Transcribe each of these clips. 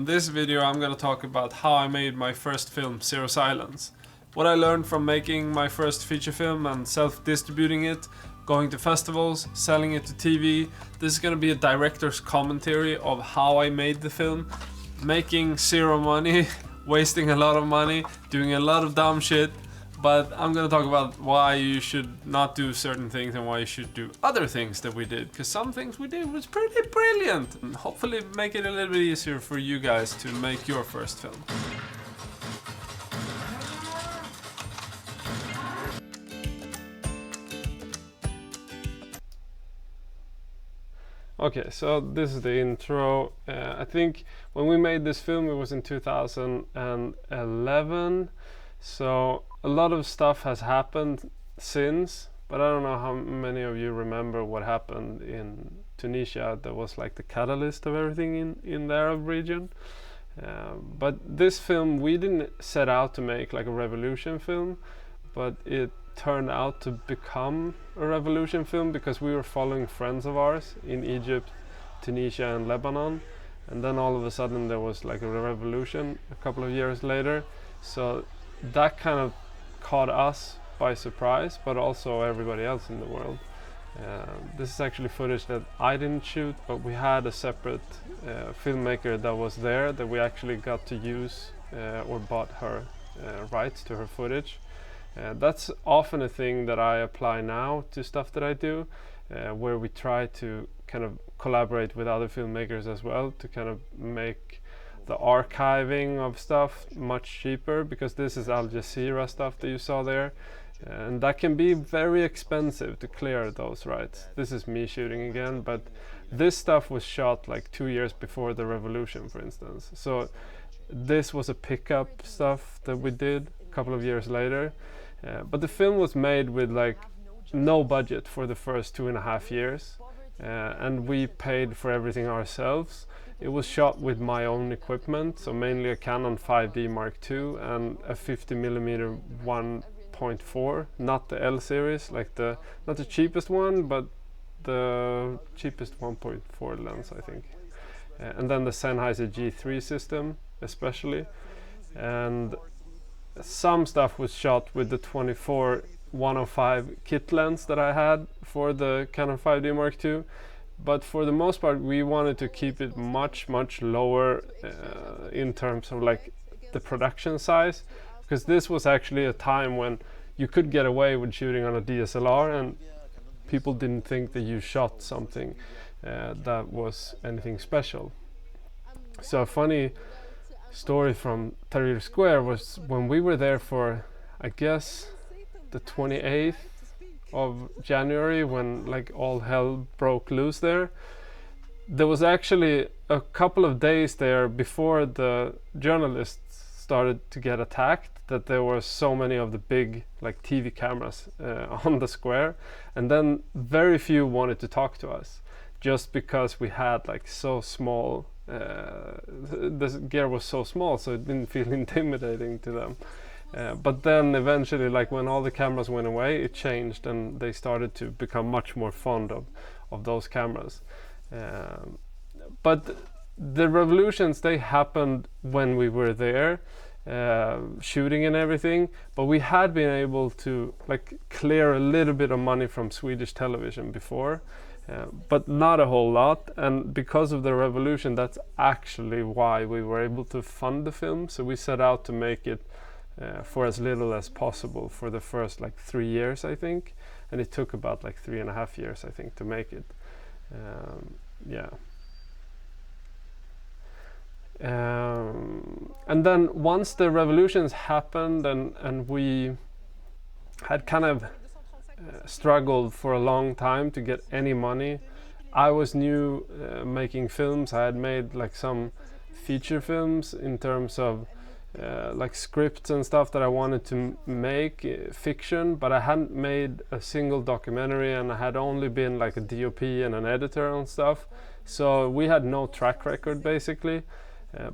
In this video I'm gonna talk about how I made my first film, Zero Silence. What I learned from making my first feature film and self-distributing it, going to festivals, selling it to TV. This is gonna be a director's commentary of how I made the film, making zero money, wasting a lot of money, doing a lot of dumb shit. But I'm gonna talk about why you should not do certain things and why you should do other things that we did. Because some things we did was pretty brilliant. And hopefully make it a little bit easier for you guys to make your first film. Okay, so this is the intro. I think when we made this film it was in 2011. So a lot of stuff has happened since, but I don't know how many of you remember what happened in Tunisia that was like the catalyst of everything in the Arab region. But this film, we didn't set out to make like a revolution film, but it turned out to become a revolution film because we were following friends of ours in Egypt, Tunisia and Lebanon, and then all of a sudden there was like a revolution a couple of years later. So that kind of caught us by surprise, but also everybody else in the world. This is actually footage that I didn't shoot, but we had a separate filmmaker that was there that we actually got to use or bought her rights to her footage. That's often a thing that I apply now to stuff that I do, where we try to kind of collaborate with other filmmakers as well to kind of make the archiving of stuff much cheaper, because this is Al Jazeera stuff that you saw there, and that can be very expensive to clear those rights. This is me shooting again, but this stuff was shot like 2 years before the revolution, for instance. So this was a pickup stuff that we did a couple of years later, but the film was made with like no budget for the first 2.5 years, and we paid for everything ourselves. It was shot with my own equipment, so mainly a Canon 5D Mark II and a 50mm 1.4, not the L series, like not the cheapest one, but the cheapest 1.4 lens, I think. And then the Sennheiser G3 system, especially. And some stuff was shot with the 24-105 kit lens that I had for the Canon 5D Mark II. But for the most part we wanted to keep it much lower in terms of like the production size, because this was actually a time when you could get away with shooting on a DSLR and people didn't think that you shot something that was anything special. So a funny story from Tahrir Square was when we were there for, I guess, the 28th of January, when like all hell broke loose there. There was actually a couple of days there before the journalists started to get attacked that there were so many of the big like TV cameras on the square, and then very few wanted to talk to us just because we had like so small the gear was so small, so it didn't feel intimidating to them. But then eventually, like when all the cameras went away, it changed and they started to become much more fond of those cameras. But the revolutions, they happened when we were there shooting and everything, but we had been able to like clear a little bit of money from Swedish television before, but not a whole lot. And because of the revolution, that's actually why we were able to fund the film. So we set out to make it for as little as possible for the first like 3 years, I think, and it took about like 3.5 years, I think, to make it. Yeah. And then once the revolutions happened and we had kind of struggled for a long time to get any money. I was new making films. I had made like some feature films in terms of like scripts and stuff that I wanted to make, fiction, but I hadn't made a single documentary, and I had only been like a DOP and an editor and stuff, so we had no track record basically.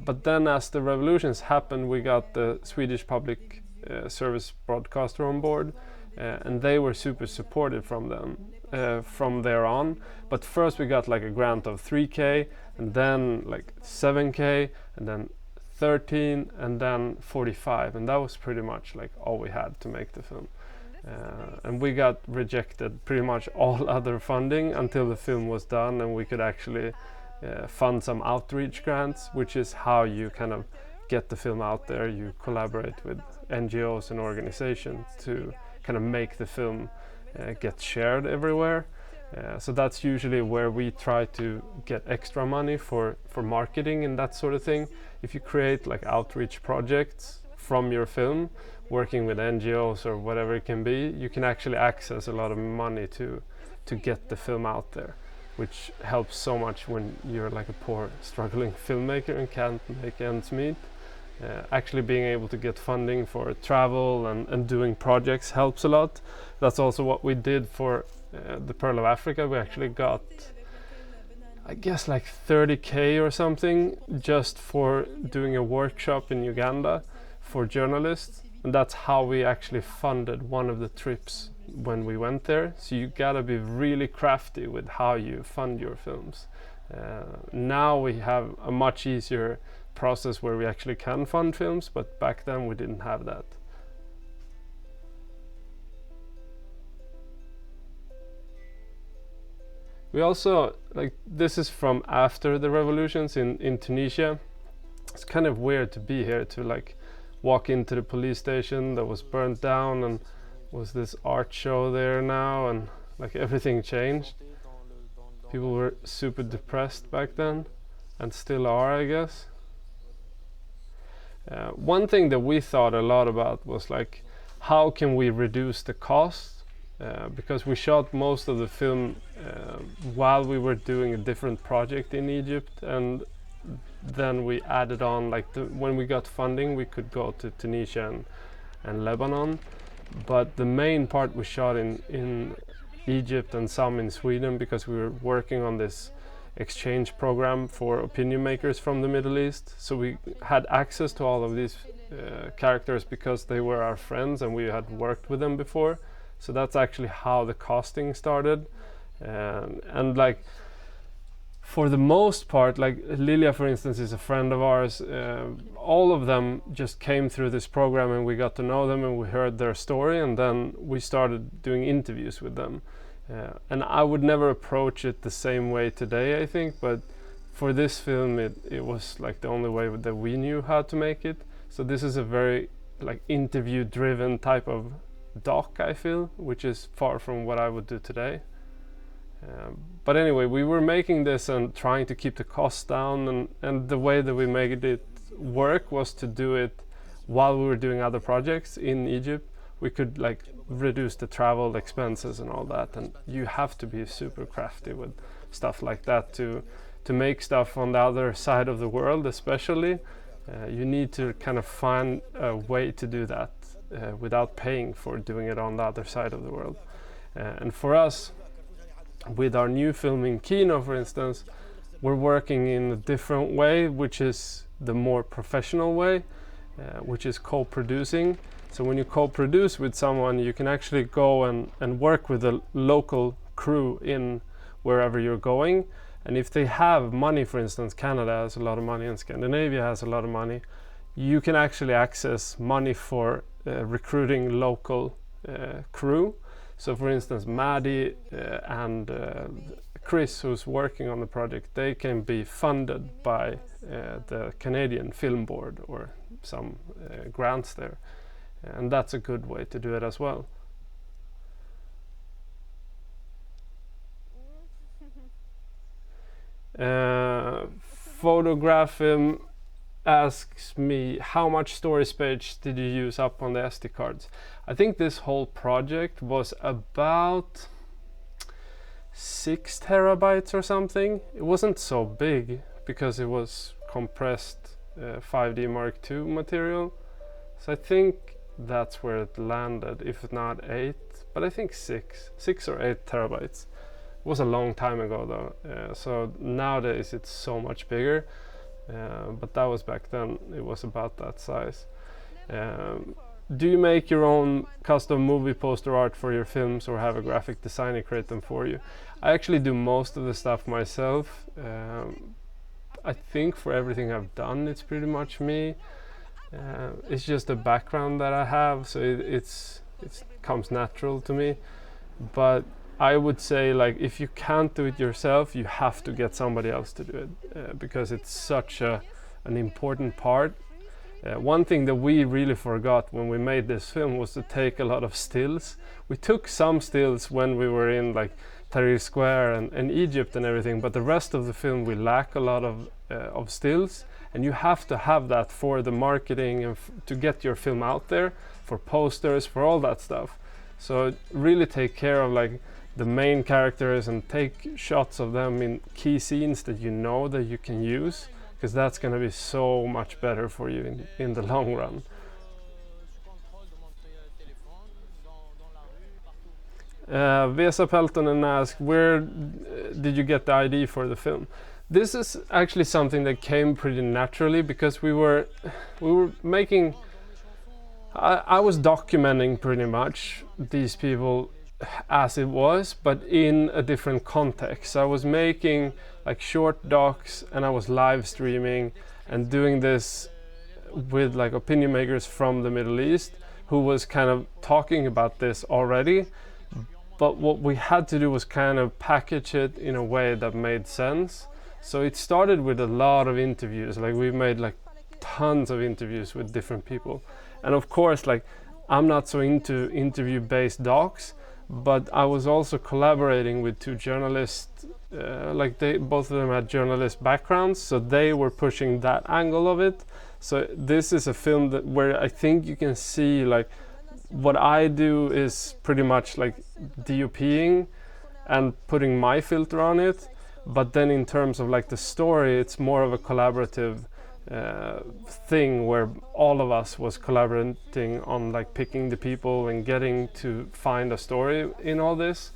But then as the revolutions happened, we got the Swedish public service broadcaster on board, and they were super supportive from them from there on. But first we got like a grant of 3K, and then like 7K, and then 13, and then 45, and that was pretty much like all we had to make the film. And we got rejected pretty much all other funding until the film was done and we could actually fund some outreach grants, which is how you kind of get the film out there. You collaborate with NGOs and organizations to kind of make the film get shared everywhere. So that's usually where we try to get extra money for marketing and that sort of thing. If you create like outreach projects from your film, working with NGOs or whatever it can be, you can actually access a lot of money to get the film out there, which helps so much when you're like a poor struggling filmmaker and can't make ends meet. Actually being able to get funding for travel and doing projects helps a lot. That's also what we did for the Pearl of Africa. We actually got, I guess, like 30K or something just for doing a workshop in Uganda for journalists, and that's how we actually funded one of the trips when we went there. So you gotta be really crafty with how you fund your films. Now we have a much easier process where we actually can fund films, but back then we didn't have that. We also, like, this is from after the revolutions in Tunisia. It's kind of weird to be here, to like walk into the police station that was burnt down and was this art show there now, and like everything changed. People were super depressed back then, and still are, I guess. One thing that we thought a lot about was like, how can we reduce the cost? Because we shot most of the film while we were doing a different project in Egypt, and then we added on, like, when we got funding we could go to Tunisia and Lebanon, but the main part we shot in Egypt and some in Sweden, because we were working on this exchange program for opinion makers from the Middle East. So we had access to all of these characters because they were our friends and we had worked with them before. So that's actually how the casting started. And like, for the most part, like Lilia, for instance, is a friend of ours. All of them just came through this program and we got to know them and we heard their story, and then we started doing interviews with them. And I would never approach it the same way today, I think, but for this film it was like the only way that we knew how to make it. So this is a very like interview driven type of doc, I feel, which is far from what I would do today. But anyway, we were making this and trying to keep the costs down, and the way that we made it work was to do it while we were doing other projects in Egypt. We could like reduce the travel expenses and all that, and you have to be super crafty with stuff like that to make stuff on the other side of the world, especially. You need to kind of find a way to do that without paying for doing it on the other side of the world. And for us, with our new film in Kino, for instance, we're working in a different way, which is the more professional way, which is co-producing. So when you co-produce with someone, you can actually go and work with a local crew in wherever you're going. And if they have money, for instance, Canada has a lot of money and Scandinavia has a lot of money, you can actually access money for recruiting local crew. So for instance, Maddie and Chris, who's working on the project, they can be funded by the Canadian Film Board or some grants there. And that's a good way to do it as well. Photograph asks me, how much storage space did you use up on the SD cards? I think this whole project was about 6 terabytes or something. It wasn't so big because it was compressed 5D Mark II material. So I think that's where it landed, if not 8, but I think 6 or 8 terabytes. It was a long time ago though, so nowadays it's so much bigger, but that was back then. It was about that size. do you make your own custom movie poster art for your films or have a graphic designer create them for you? I actually do most of the stuff myself. I think for everything I've done, it's pretty much me. It's just a background that I have, so it comes natural to me. But I would say, like, if you can't do it yourself, you have to get somebody else to do it, because it's such an important part. One thing that we really forgot when we made this film was to take a lot of stills. We took some stills when we were in like Tahrir Square and Egypt and everything, but the rest of the film we lack a lot of stills, and you have to have that for the marketing and to get your film out there, for posters, for all that stuff. So really take care of like the main characters and take shots of them in key scenes that you know that you can use, because that's going to be so much better for you in the long run. Vesa Peltonen asked, where did you get the idea for the film? This is actually something that came pretty naturally, because we were making, I was documenting pretty much these people as it was, but in a different context. So I was making like short docs, and I was live streaming and doing this with like opinion makers from the Middle East who was kind of talking about this already. But what we had to do was kind of package it in a way that made sense. So it started with a lot of interviews. Like we made like tons of interviews with different people. And of course, like I'm not so into interview-based docs, but I was also collaborating with two journalists. Like both of them had journalist backgrounds, so they were pushing that angle of it. So this is a film where I think you can see like what I do is pretty much like DOPing and putting my filter on it, but then in terms of like the story, it's more of a collaborative thing where all of us was collaborating on like picking the people and getting to find a story in all this.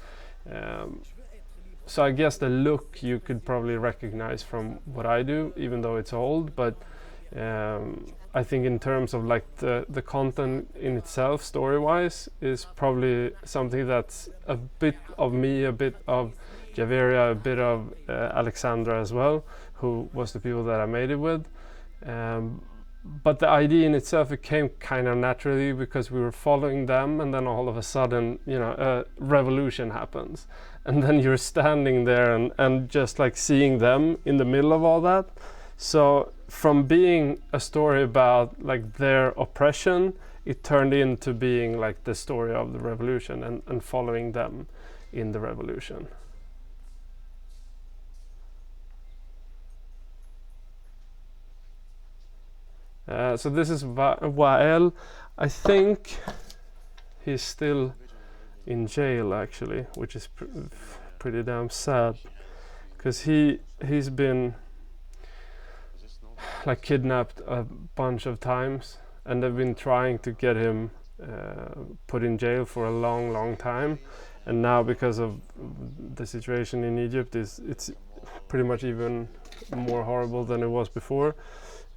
So I guess the look you could probably recognize from what I do, even though it's old, but I think in terms of like the content in itself, story-wise, is probably something that's a bit of me, a bit of Javeria, a bit of Alexandra as well, who was the people that I made it with. But the idea in itself, it came kind of naturally because we were following them, and then all of a sudden, you know, a revolution happens. And then you're standing there and just like seeing them in the middle of all that. So from being a story about like their oppression, it turned into being like the story of the revolution and following them in the revolution. So this is Wael. I think he's still in jail actually, which is pretty damn sad, because he's been like kidnapped a bunch of times, and they've been trying to get him put in jail for a long time, and now because of the situation in Egypt, it's pretty much even more horrible than it was before.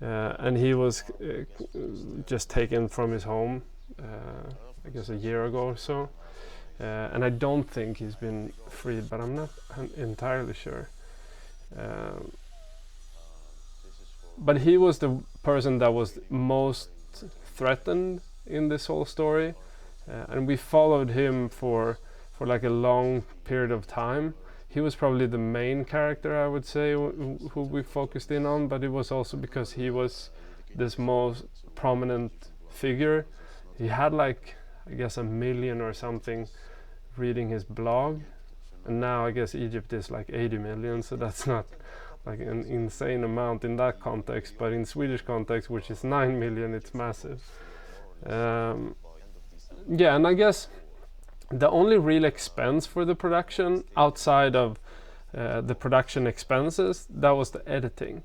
And he was just taken from his home, I guess a year ago or so. And I don't think he's been freed, but I'm not entirely sure. But he was the person that was most threatened in this whole story. And we followed him for like a long period of time. He was probably the main character, I would say, who we focused in on, but it was also because he was this most prominent figure. He had like, I guess, 1 million or something reading his blog, and now I guess Egypt is like 80 million, so that's not like an insane amount in that context, but in Swedish context, which is 9 million, it's massive. Yeah, and I guess the only real expense for the production outside of the production expenses, that was the editing.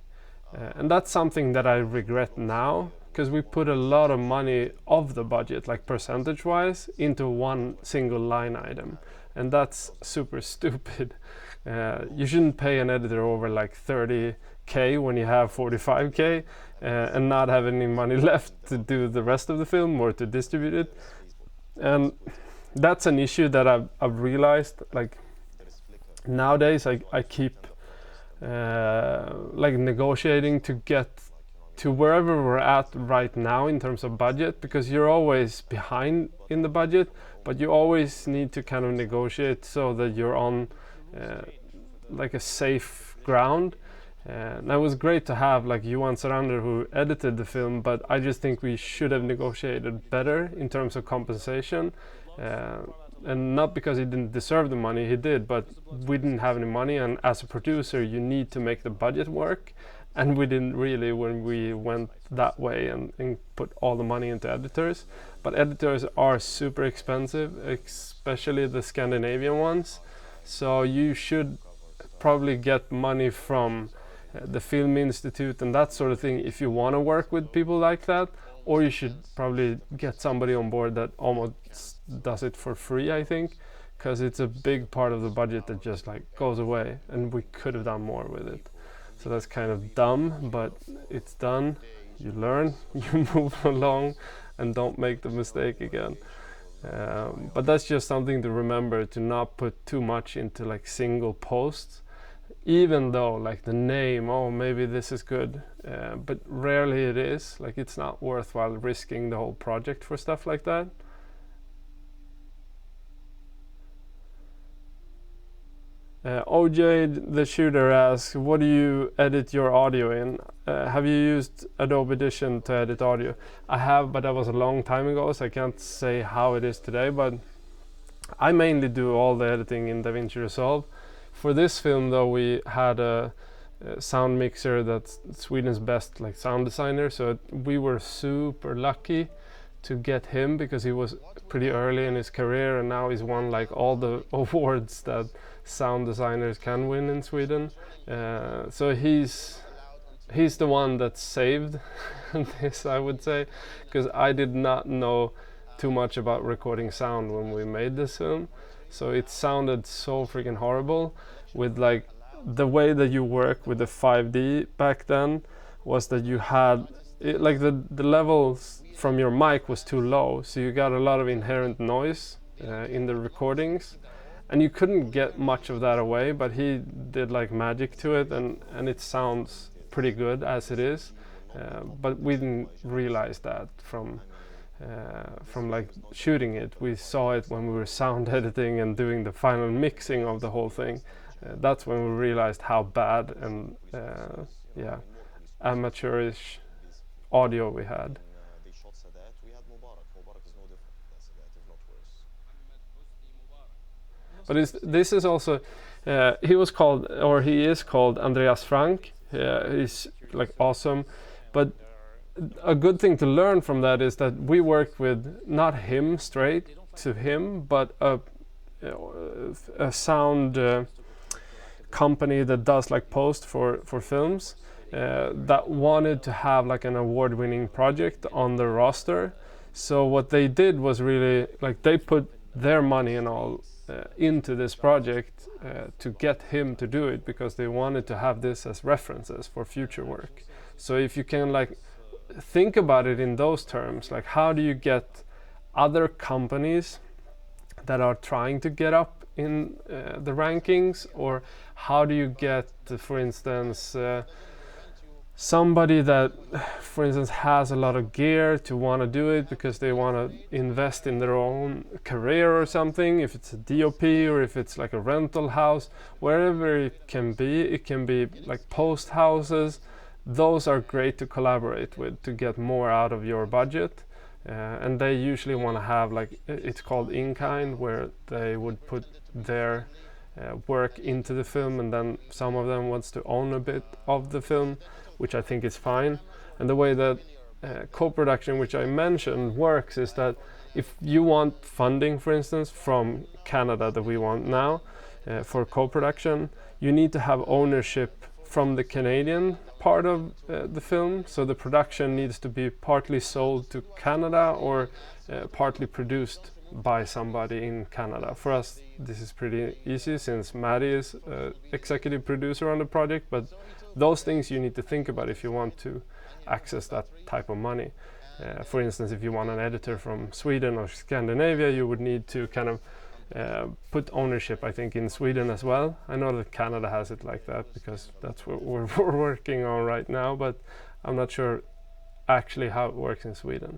And that's something that I regret now, because we put a lot of money of the budget, like percentage wise, into one single line item. And that's super stupid. You shouldn't pay an editor over like 30 k when you have 45k and not have any money left to do the rest of the film or to distribute it. And that's an issue that I've realized. Like nowadays, I keep like negotiating to get to wherever we're at right now in terms of budget, because you're always behind in the budget, but you always need to kind of negotiate so that you're on like a safe ground. And it was great to have like Johan Sarander who edited the film, but I just think we should have negotiated better in terms of compensation. And not because he didn't deserve the money, he did, but we didn't have any money, and as a producer you need to make the budget work, and we didn't really when we went that way and put all the money into editors. But editors are super expensive, especially the Scandinavian ones, so you should probably get money from the Film Institute and that sort of thing if you want to work with people like that, or you should probably get somebody on board that almost does it for free, I think, because it's a big part of the budget that just like goes away, and we could have done more with it. So that's kind of dumb, but it's done. You learn, you move along, and don't make the mistake again. But that's just something to remember, to not put too much into like single posts, even though like the name, oh maybe this is good, but rarely it is. Like it's not worthwhile risking the whole project for stuff like that. OJ the shooter asks, what do you edit your audio in? Have you used Adobe Audition to edit audio? I have, but that was a long time ago, so I can't say how it is today, but I mainly do all the editing in DaVinci Resolve. For this film though, we had a sound mixer that's Sweden's best like sound designer, so we were super lucky to get him because he was pretty early in his career, and now he's won like all the awards that sound designers can win in Sweden. So he's the one that saved this, I would say, because I did not know too much about recording sound when we made this film. So it sounded so freaking horrible. With like the way that you work with the 5D back then was that you had it, like the levels from your mic was too low, so you got a lot of inherent noise in the recordings, and you couldn't get much of that away, but he did like magic to it, and it sounds pretty good as it is, but we didn't realize that from like shooting it. We saw it when we were sound editing and doing the final mixing of the whole thing. That's when we realized how bad and yeah, amateurish audio we had. But this is also he was called, or he is called, Andreas Frank. He's like awesome, but a good thing to learn from that is that we worked with not him straight to him, but a sound company that does like post for films that wanted to have like an award-winning project on the roster. So what they did was really like they put their money and all into this project to get him to do it, because they wanted to have this as references for future work. So if you can like think about it in those terms, like how do you get other companies that are trying to get up in the rankings, or how do you get, for instance, somebody that, for instance, has a lot of gear to want to do it because they want to invest in their own career or something, if it's a DOP or if it's like a rental house, wherever it can be like post houses. Those are great to collaborate with to get more out of your budget, and they usually want to have like, it's called in-kind, where they would put their work into the film, and then some of them wants to own a bit of the film, which I think is fine. And the way that co-production, which I mentioned, works is that if you want funding, for instance, from Canada that we want now for co-production, you need to have ownership from the Canadian part of the film. So the production needs to be partly sold to Canada or partly produced by somebody in Canada. For us, this is pretty easy since Maddie is executive producer on the project, but those things you need to think about if you want to access that type of money. For instance, if you want an editor from Sweden or Scandinavia, you would need to kind of put ownership, I think, in Sweden as well. I know that Canada has it like that because that's what we're working on right now, but I'm not sure actually how it works in Sweden.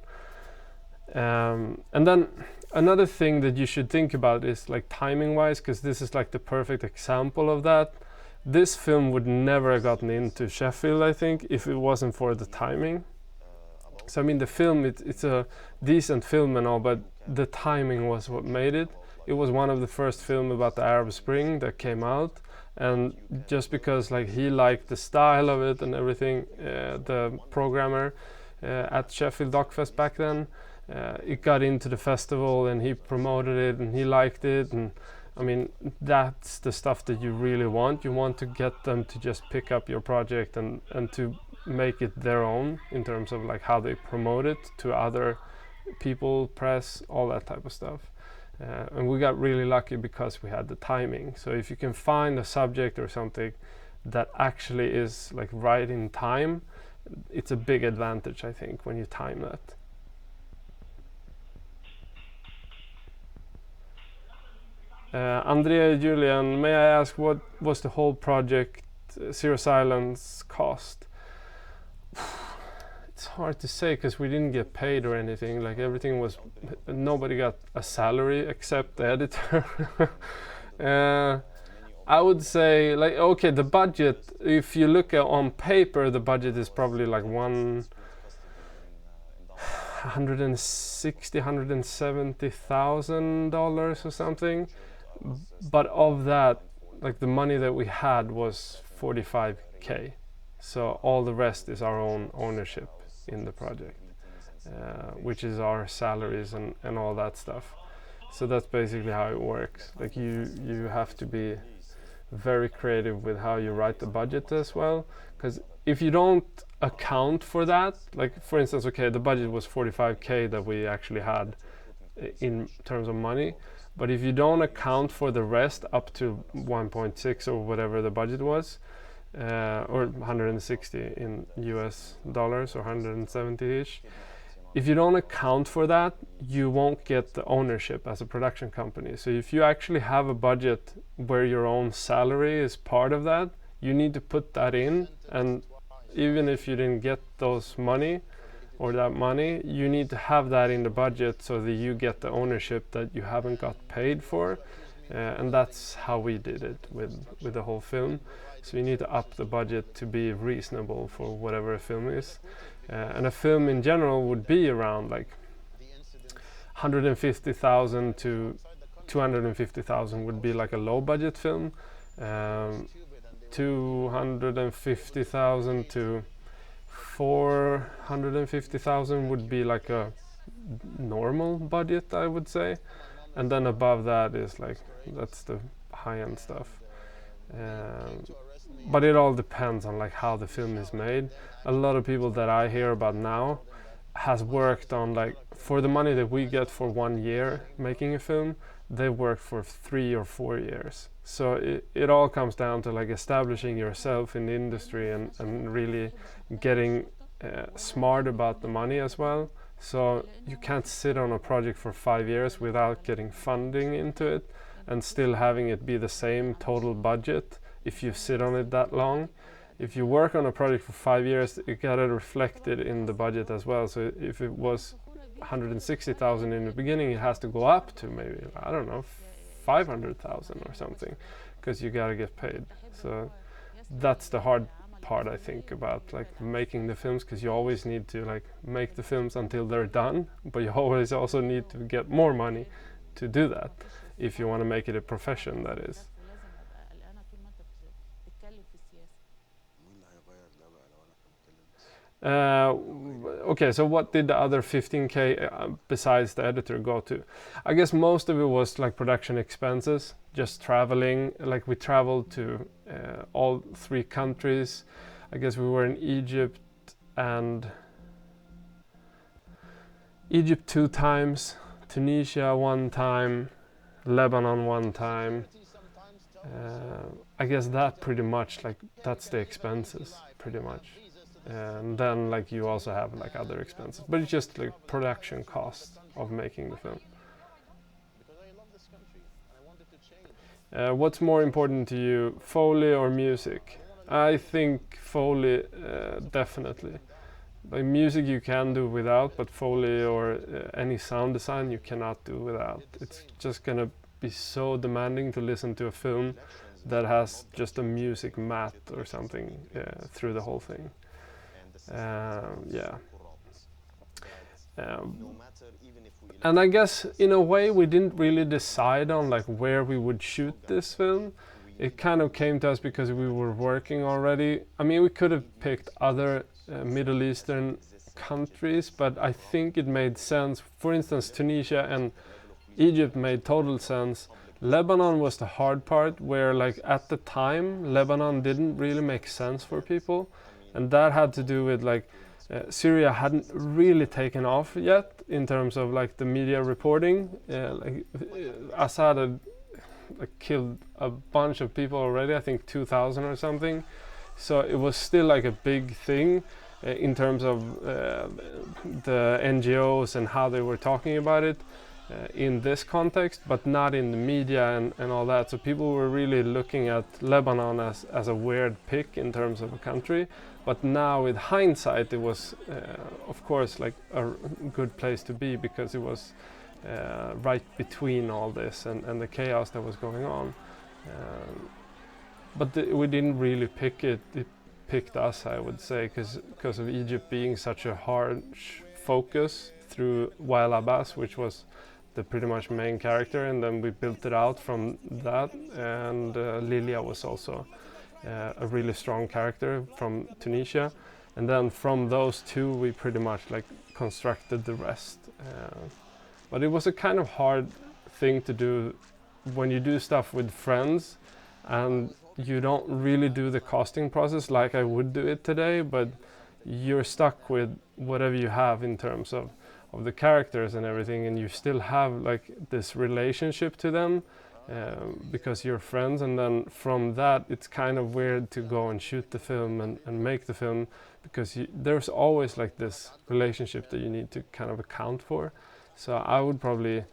And then another thing that you should think about is like timing wise, because this is like the perfect example of that. This film would never have gotten into Sheffield, I think, if it wasn't for the timing. So I mean, the film, it's a decent film and all, but the timing was what made it. It was one of the first films about the Arab Spring that came out, and just because like he liked the style of it and everything, the programmer at Sheffield Dockfest back then, it got into the festival and he promoted it and he liked it, and I mean, that's the stuff that you really want. You want to get them to just pick up your project and to make it their own in terms of like how they promote it to other people, press, all that type of stuff. And we got really lucky because we had the timing. So if you can find a subject or something that actually is like right in time, it's a big advantage, I think, when you time that. Andrea, Julian, may I ask what was the whole project Zero Silence cost? It's hard to say because we didn't get paid or anything. Like everything was, nobody got a salary except the editor. I would say like, okay, the budget, if you look at on paper, the budget is probably like $170,000 or something. But of that, like the money that we had was 45K. So all the rest is our own ownership in the project, which is our salaries and all that stuff. So that's basically how it works. Like you have to be very creative with how you write the budget as well, because if you don't account for that, like for instance, okay, the budget was 45K that we actually had in terms of money, but if you don't account for the rest up to 1.6 or whatever the budget was, or 160 in US dollars or 170-ish, if you don't account for that, you won't get the ownership as a production company. So if you actually have a budget where your own salary is part of that, you need to put that in, and even if you didn't get those money or that money, you need to have that in the budget so that you get the ownership that you haven't got paid for. And that's how we did it with the whole film. So you need to up the budget to be reasonable for whatever a film is. And a film in general would be around like 150,000 to 250,000 would be like a low budget film. 250,000 to 450,000 would be like a normal budget, I would say. And then above that is like, that's the high-end stuff. But it all depends on like how the film is made. A lot of people that I hear about now has worked on like, for the money that we get for 1 year making a film, they work for 3 or 4 years. So it all comes down to like establishing yourself in the industry and really getting smart about the money as well. So you can't sit on a project for 5 years without getting funding into it and still having it be the same total budget if you sit on it that long. If you work on a project for 5 years, you gotta reflect it in the budget as well. So if it was 160,000 in the beginning, it has to go up to maybe, I don't know, 500,000 or something, because you gotta get paid. So that's the hard part, I think, about like making the films, because you always need to like make the films until they're done, but you always also need to get more money to do that if you want to make it a profession, that is. Okay, so what did the other 15K besides the editor go to? I guess most of it was like production expenses, just traveling. Like we traveled to all 3 countries. I guess we were in Egypt 2 times, Tunisia one time, Lebanon one time. I guess that pretty much, like, that's the expenses pretty much. And then like you also have like other expenses, but it's just like production cost of making the film. What's more important to you, Foley or music? I think Foley, definitely. Like music you can do without, but Foley or any sound design you cannot do without. It's just gonna be so demanding to listen to a film that has just a music mat or something through the whole thing. Yeah. Um, and I guess in a way we didn't really decide on like where we would shoot this film. It kind of came to us because we were working already. I mean, we could have picked other Middle Eastern countries, but I think it made sense. For instance, Tunisia and Egypt made total sense. Lebanon was the hard part, where like at the time Lebanon didn't really make sense for people, and that had to do with like Syria hadn't really taken off yet in terms of like the media reporting. Assad had like, killed a bunch of people already, I think 2,000 or something. So it was still like a big thing in terms of the NGOs and how they were talking about it in this context, but not in the media and all that. So people were really looking at Lebanon as a weird pick in terms of a country. But now with hindsight, it was of course like a good place to be, because it was right between all this and the chaos that was going on. But we didn't really pick it. It picked us, I would say, because of Egypt being such a harsh focus through Wael Abbas, which was the pretty much main character, and then we built it out from that. And Lilia was also a really strong character from Tunisia, and then from those two we pretty much like constructed the rest. But it was a kind of hard thing to do when you do stuff with friends and you don't really do the casting process like I would do it today, but you're stuck with whatever you have in terms of the characters and everything, and you still have like this relationship to them because you're friends. And then from that it's kind of weird to go and shoot the film and make the film, because there's always like this relationship that you need to kind of account for. So I would probably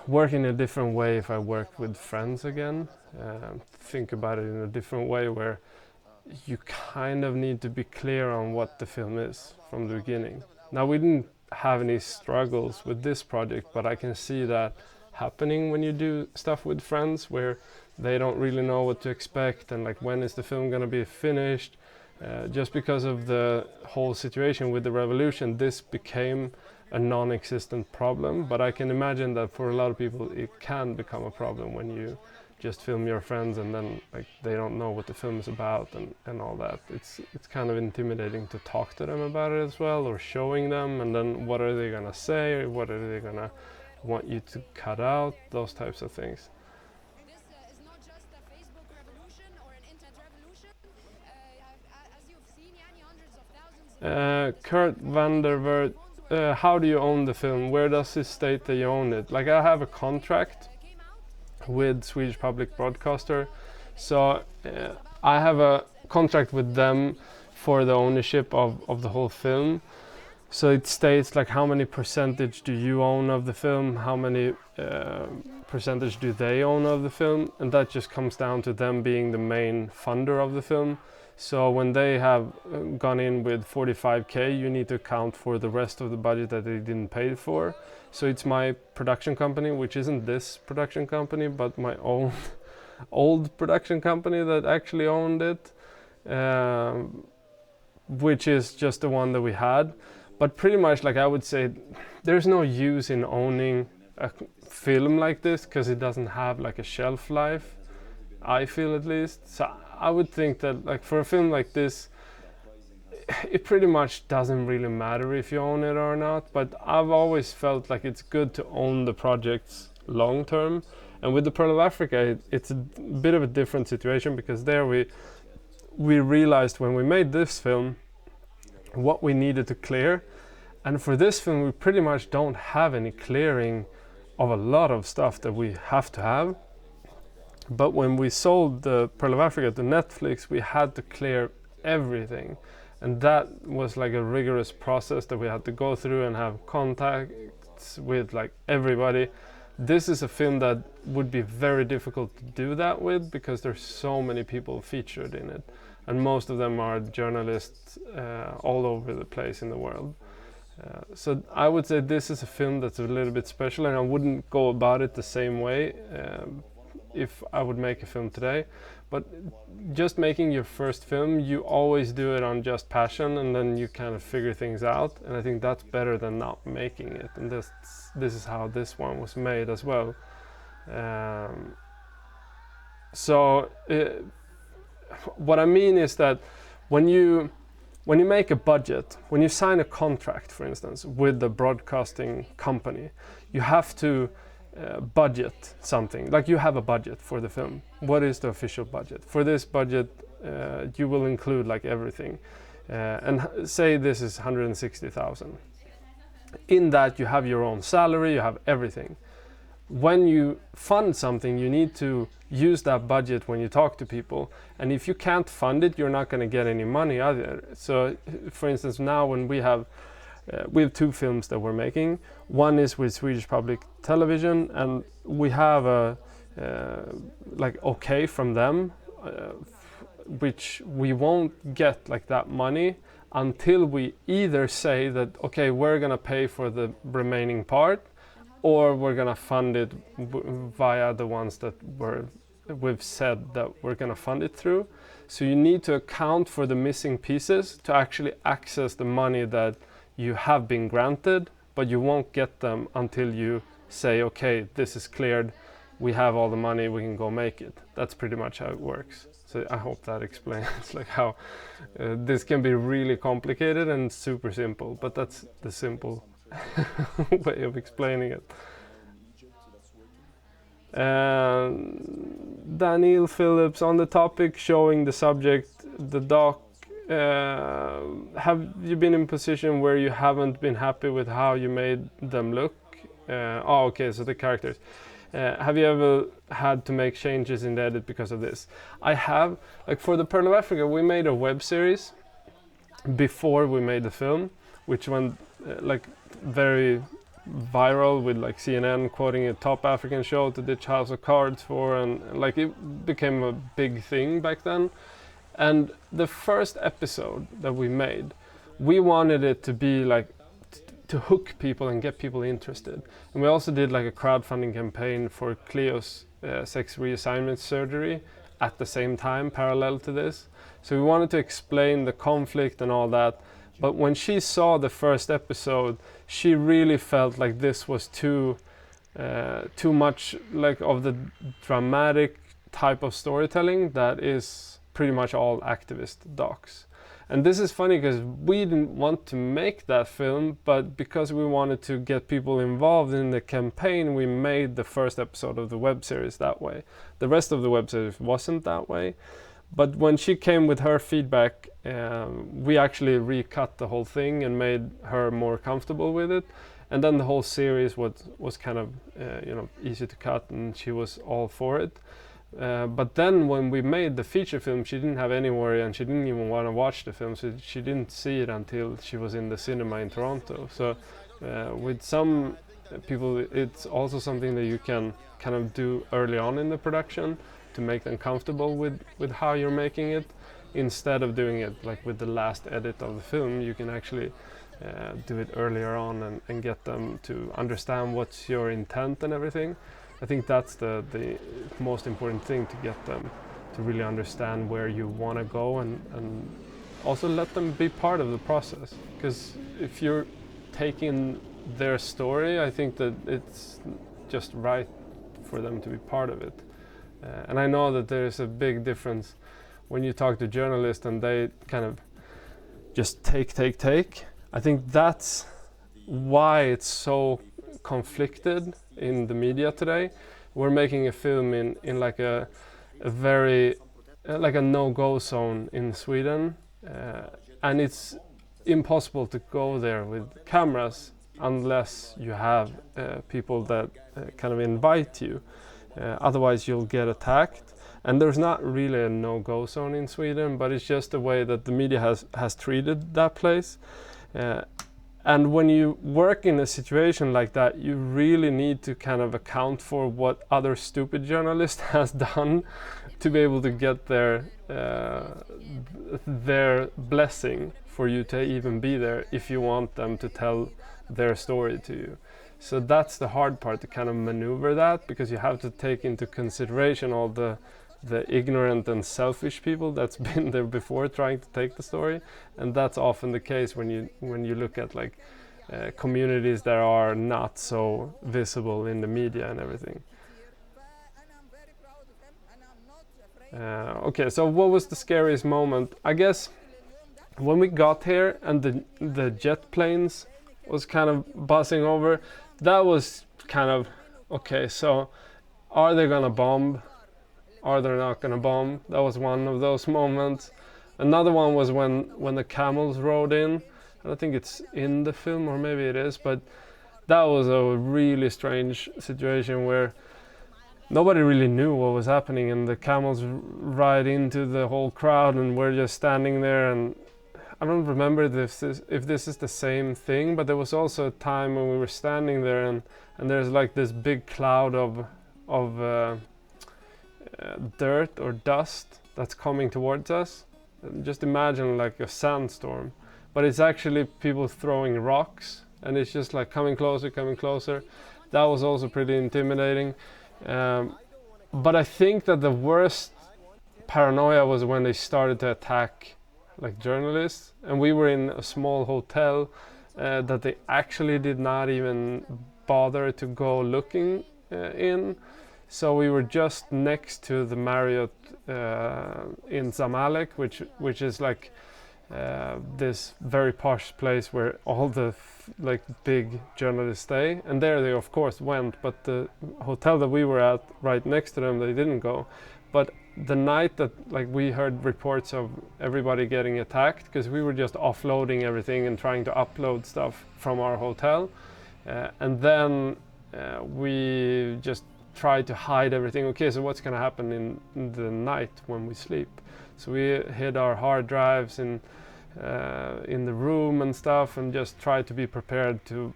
work in a different way if I worked with friends again. Think about it in a different way, where you kind of need to be clear on what the film is from the beginning. Now, we didn't have any struggles with this project, but I can see that happening when you do stuff with friends, where they don't really know what to expect and like when is the film going to be finished. Just because of the whole situation with the revolution, this became a non-existent problem, but I can imagine that for a lot of people it can become a problem when you just film your friends and then like they don't know what the film is about and all that. It's kind of intimidating to talk to them about it as well, or showing them, and then what are they gonna say, what are they gonna want you to cut out, those types of things. This is not just a Facebook revolution or an internet revolution. As you've seen, yani, hundreds of thousands. Kurt van der Wert, how do you own the film? Where does it state that you own it? Like, I have a contract with Swedish Public Broadcaster, so I have a contract with them for the ownership of the whole film. So it states like how many percentage do you own of the film, how many percentage do they own of the film, and that just comes down to them being the main funder of the film. So when they have gone in with 45k, you need to account for the rest of the budget that they didn't pay for. So it's my production company, which isn't this production company, but my own old production company that actually owned it, which is just the one that we had. But pretty much, like, I would say there's no use in owning a film like this because it doesn't have like a shelf life, I feel, at least. So I would think that like for a film like this, it pretty much doesn't really matter if you own it or not, but I've always felt like it's good to own the projects long term. And with the Pearl of Africa, it's a bit of a different situation, because there we realized when we made this film what we needed to clear, And for this film, we pretty much don't have any clearing of a lot of stuff that we have to have. But when we sold the Pearl of Africa to Netflix, we had to clear everything. And that was like a rigorous process that we had to go through and have contacts with like everybody. This is a film that would be very difficult to do that with because there's so many people featured in it. And most of them are journalists all over the place in the world. So I would say this is a film that's a little bit special, and I wouldn't go about it the same way if I would make a film today. But just making your first film, you always do it on just passion, and then you kind of figure things out. And I think that's better than not making it. And this is how this one was made as well. What I mean is that when you make a budget, when you sign a contract, for instance, with the broadcasting company, you have to budget something. Like you have a budget for the film. What is the official budget? For this budget, you will include like everything. And say this is 160,000. In that you have your own salary, you have everything. When you fund something, you need to use that budget when you talk to people. And if you can't fund it, you're not going to get any money either. So, for instance, now when we have two films that we're making. One is with Swedish Public Television, and we have a like okay from them, which we won't get like that money until we either say that okay, we're gonna pay for the remaining part, or we're gonna fund it via the ones that we've said that we're gonna fund it through. So you need to account for the missing pieces to actually access the money that you have been granted, but you won't get them until you say, okay, this is cleared, we have all the money, we can go make it. That's pretty much how it works. So I hope that explains like how this can be really complicated and super simple, but that's the simple way of explaining it. Daniel Phillips, on the topic showing the subject, the doc, have you been in a position where you haven't been happy with how you made them look? Okay, so the characters. Have you ever had to make changes in the edit because of this? I have. Like for the Pearl of Africa, we made a web series before we made the film, which went like very viral with like CNN quoting a top African show to ditch House of Cards for, and like it became a big thing back then. And the first episode that we made, we wanted it to be like to hook people and get people interested. And we also did like a crowdfunding campaign for Cleo's sex reassignment surgery at the same time, parallel to this. So we wanted to explain the conflict and all that. But when she saw the first episode, she really felt like this was too much like of the dramatic type of storytelling that is pretty much all activist docs. And this is funny because we didn't want to make that film, but because we wanted to get people involved in the campaign, we made the first episode of the web series that way. The rest of the web series wasn't that way. But when she came with her feedback, we actually recut the whole thing and made her more comfortable with it. And then the whole series was kind of easy to cut, and she was all for it. But then when we made the feature film, she didn't have any worry, and she didn't even want to watch the film, so she didn't see it until she was in the cinema in Toronto. So with some people, it's also something that you can kind of do early on in the production to make them comfortable with how you're making it, instead of doing it like with the last edit of the film. You can actually do it earlier on and get them to understand what's your intent and everything. I think that's the most important thing, to get them to really understand where you want to go, and also let them be part of the process. Because if you're taking their story, I think that it's just right for them to be part of it. And I know that there's a big difference when you talk to journalists and they kind of just take. I think that's why it's so conflicted in the media today. We're making a film in like a very like a no-go zone in Sweden, and it's impossible to go there with cameras unless you have people that kind of invite you. Otherwise, you'll get attacked. And there's not really a no-go zone in Sweden, but it's just the way that the media has treated that place. And when you work in a situation like that, you really need to kind of account for what other stupid journalist has done to be able to get their blessing for you to even be there if you want them to tell their story to you. So that's the hard part, to kind of maneuver that, because you have to take into consideration all the ignorant and selfish people that's been there before trying to take the story. And that's often the case when you look at like communities that are not so visible in the media and everything. Okay, so what was the scariest moment? I guess when we got here and the jet planes was kind of buzzing over, that was kind of, okay, so are they gonna bomb? Are they not gonna bomb? That was one of those moments. Another one was when the camels rode in. I don't think it's in the film, or maybe it is, but that was a really strange situation where nobody really knew what was happening, and the camels ride into the whole crowd, and we're just standing there. And I don't remember if this is the same thing, but there was also a time when we were standing there, and there's like this big cloud of dirt or dust that's coming towards us. Just imagine like a sandstorm, but it's actually people throwing rocks, and it's just like coming closer, coming closer. That was also pretty intimidating. But I think that the worst paranoia was when they started to attack like journalists, and we were in a small hotel that they actually did not even bother to go looking in. So we were just next to the Marriott in Zamalek, which is like this very posh place where all the like big journalists stay, and there they of course went, but the hotel that we were at right next to them, they didn't go. But the night that like we heard reports of everybody getting attacked, because we were just offloading everything and trying to upload stuff from our hotel, and then we just tried to hide everything. Okay, so what's going to happen in the night when we sleep? So we hid our hard drives in the room and stuff, and just tried to be prepared to,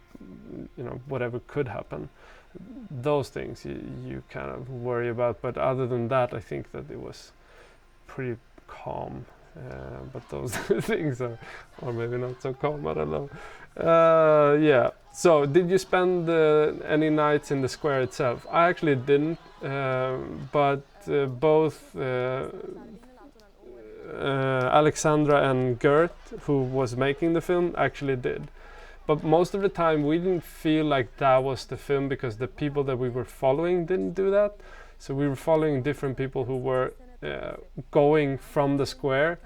whatever could happen. Those things you kind of worry about, but other than that, I think that it was pretty calm. But those things are maybe not so calm. I don't know. Yeah. So, did you spend any nights in the square itself? I actually didn't, but both Alexandra and Gert, who was making the film, actually did. But most of the time we didn't feel like that was the film, because the people that we were following didn't do that. So we were following different people who were going from the square,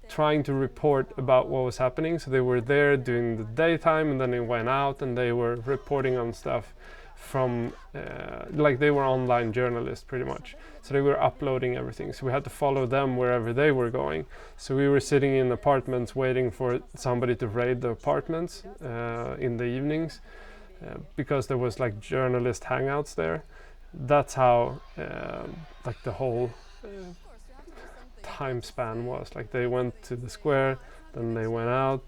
trying to report about what was happening. So they were there during the daytime, and then they went out and they were reporting on stuff from like they were online journalists pretty much. So they were uploading everything, so we had to follow them wherever they were going. So we were sitting in apartments waiting for somebody to raid the apartments in the evenings, because there was like journalist hangouts there. That's how like the whole time span was. Like they went to the square, then they went out,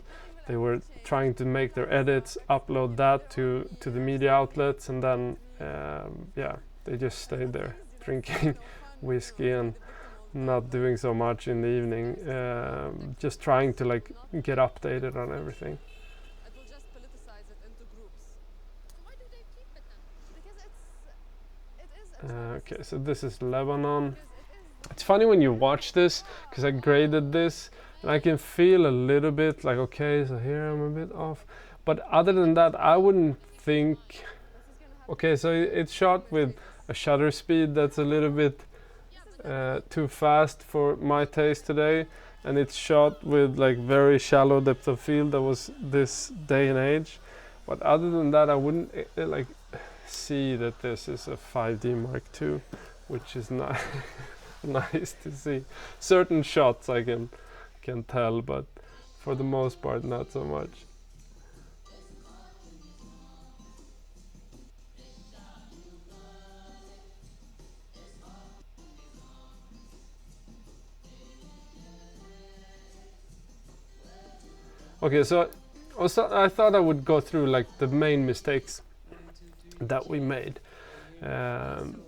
they were trying to make their edits, upload that to the media outlets, and then they just stayed there drinking whiskey and not doing so much in the evening, just trying to like get updated on everything. It will just politicize it into groups. So why do they keep it then? Because Okay, so this is Lebanon. It's funny when you watch this, because I graded this, and I can feel a little bit like, okay, so here I'm a bit off. But other than that, I wouldn't think... Okay, so it's shot with a shutter speed that's a little bit too fast for my taste today, and it's shot with like very shallow depth of field that was this day and age. But other than that, I wouldn't like see that this is a 5D Mark II, which is not nice to see. Certain shots I can tell, but for the most part, not so much. Okay, so I thought I would go through like the main mistakes that we made. Um,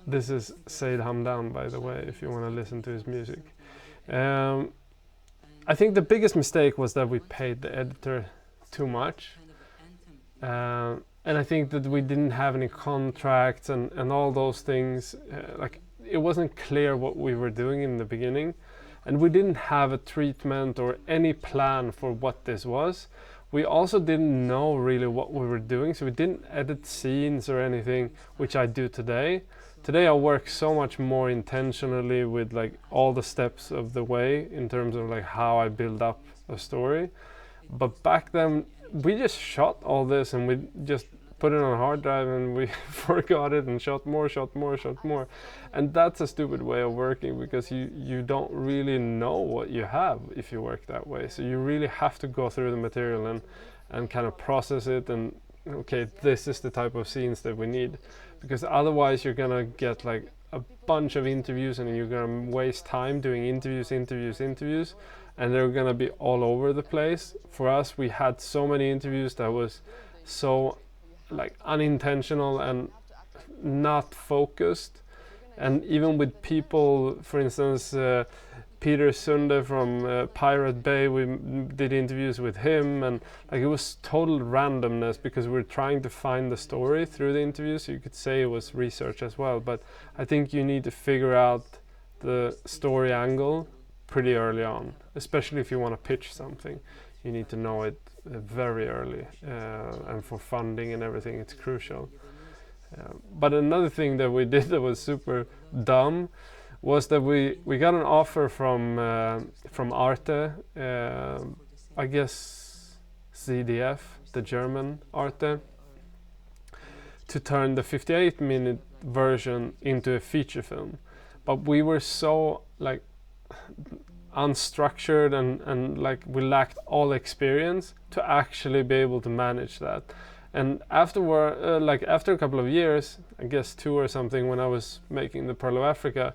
this is Said Hamdan, by the way, if you want to listen to his music. Um, I think the biggest mistake was that we paid the editor too much. And I think that we didn't have any contracts and all those things. Like, it wasn't clear what we were doing in the beginning. And we didn't have a treatment or any plan for what this was. We also didn't know really what we were doing, so we didn't edit scenes or anything, which I do today. Today I work so much more intentionally with like all the steps of the way in terms of like how I build up a story. But back then we just shot all this and we just put it on a hard drive and we forgot it and shot more. And that's a stupid way of working, because you don't really know what you have if you work that way. So you really have to go through the material and kind of process it and, okay, this is the type of scenes that we need. Because otherwise you're gonna get like a bunch of interviews and you're gonna waste time doing interviews, and they're gonna be all over the place. For us, we had so many interviews that was so like unintentional and not focused. And even with people, for instance, Peter Sunde from Pirate Bay, we did interviews with him, and like it was total randomness because we were trying to find the story through the interviews. So you could say it was research as well, but I think you need to figure out the story angle pretty early on, especially if you want to pitch something. You need to know it very early, and for funding and everything, it's crucial. But another thing that we did that was super dumb was that we got an offer from Arte, I guess ZDF, the German Arte, to turn the 58-minute version into a feature film. But we were so like unstructured and like we lacked all experience to actually be able to manage that. And afterward, like after a couple of years, I guess 2 or something, when I was making the Pearl of Africa,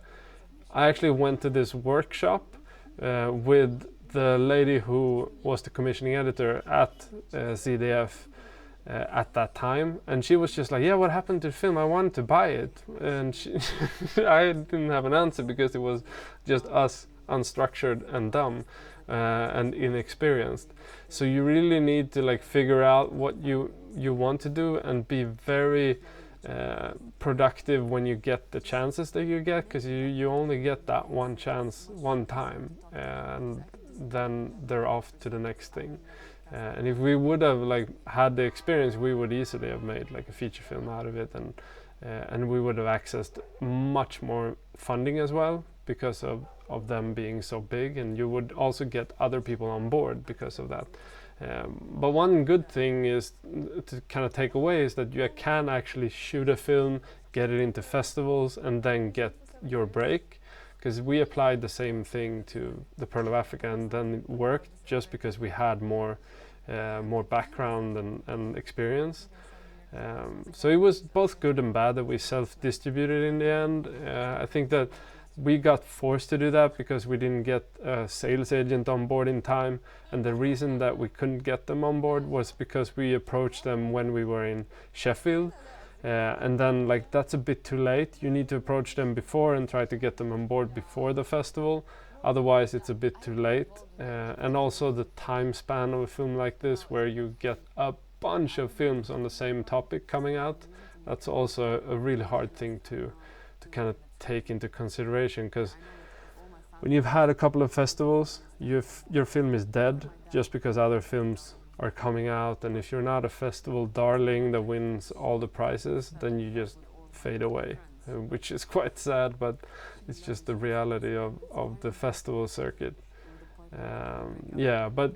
I actually went to this workshop with the lady who was the commissioning editor at ZDF at that time, and she was just like, yeah, what happened to the film? I wanted to buy it. And I didn't have an answer because it was just us, unstructured and dumb and inexperienced. So you really need to like figure out what you want to do and be very productive when you get the chances that you get, because you only get that one chance one time, and then they're off to the next thing. And if we would have like had the experience, we would easily have made like a feature film out of it, and we would have accessed much more funding as well because of them being so big, and you would also get other people on board because of that. But one good thing is to kind of take away is that you can actually shoot a film, get it into festivals, and then get your break. Because we applied the same thing to the Pearl of Africa, and then it worked just because we had more background and experience. So it was both good and bad that we self-distributed in the end. I think that we got forced to do that because we didn't get a sales agent on board in time, and the reason that we couldn't get them on board was because we approached them when we were in Sheffield, and then like that's a bit too late. You need to approach them before and try to get them on board before the festival, otherwise it's a bit too late. And also the time span of a film like this, where you get a bunch of films on the same topic coming out, that's also a really hard thing to kind of take into consideration, because when you've had a couple of festivals, your film is dead just because other films are coming out, and if you're not a festival darling that wins all the prizes, then you just fade away, which is quite sad, but it's just the reality of the festival circuit. Yeah, but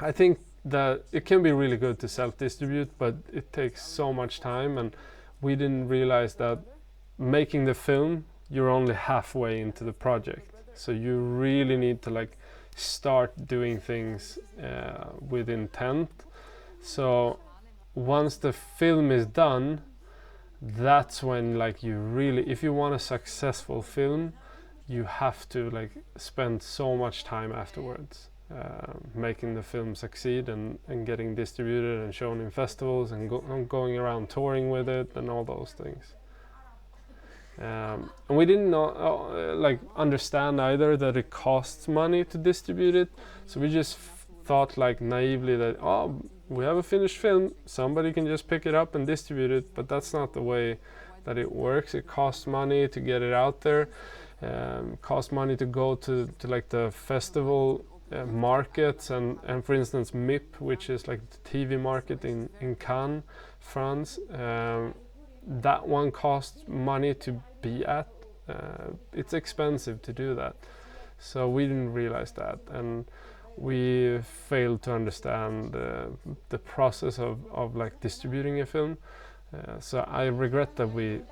I think that it can be really good to self-distribute, but it takes so much time, and we didn't realize that making the film, you're only halfway into the project, so you really need to like start doing things with intent. So once the film is done, that's when like you really, if you want a successful film, you have to like spend so much time afterwards making the film succeed and getting distributed and shown in festivals and going around touring with it and all those things. And we didn't know, like understand either that it costs money to distribute it, so we just thought like naively that, oh, we have a finished film, somebody can just pick it up and distribute it, but that's not the way that it works. It costs money to get it out there, costs money to go to like the festival markets, and for instance MIP, which is like the TV market in Cannes, France, that one costs money to be at. It's expensive to do that, so we didn't realize that, and we failed to understand the process of like distributing a film. So I regret that we